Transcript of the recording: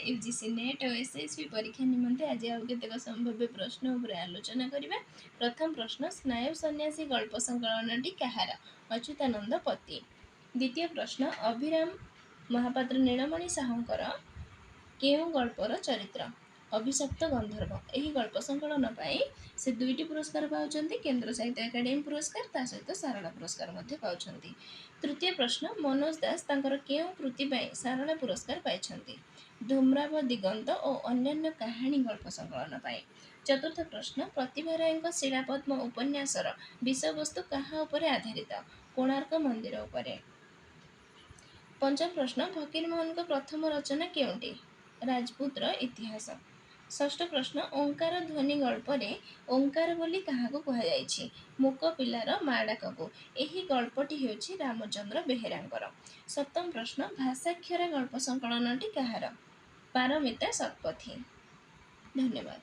UGC net और SSC परीक्षा निमंते आज आउ केतेक संभाव्य प्रश्न उपर आलोचना करिबा। प्रथम प्रश्न स्नायु सन्यासी गल्प संकलनटी कहार? अच्युतानंद पति। द्वितीय प्रश्न अभिराम महापात्र नीलमणि साहुंकर केउं गल्पर चरित्र? अभिशप्त गंधर्व। यही गल्प संकलन पाई से 2टी पुरस्कार पाउछन्ति, केंद्र साहित्य एकाडेमी पुरस्कार ता सहित सारला पुरस्कार मध्ये पाउछन्ति। तृतीय प्रश्न मनोज दास तांकर केउं कृति पाई सारला पुरस्कार पाइछन्ति? धूम्राव दिगंत और अन्यान्य कहानी गल्प संकलन पाई। चतुर्थ प्रश्न प्रतिभा रायଙ୍କ शिलापद्म उपन्यासर विषयवस्तु कहा उपरे आधारित? कोणार्क मंदिर उपरे। पंचम प्रश्न फकीरमोहन प्रथम रचना केउंटी? राजपूतर इतिहास। षष्ठ प्रश्न ओंकार ध्वनि गल्परे ओंकार बोली काहाको कुहाଯାଇଛି? मूक पिलार माँ डाकको। एही गल्पटी हेउछि रामचंद्र बेहेरांकर। सप्तम प्रश्न भाषाक्षर गल्प संकलनटी काहार? पारमिता शतपथी। धन्यवाद।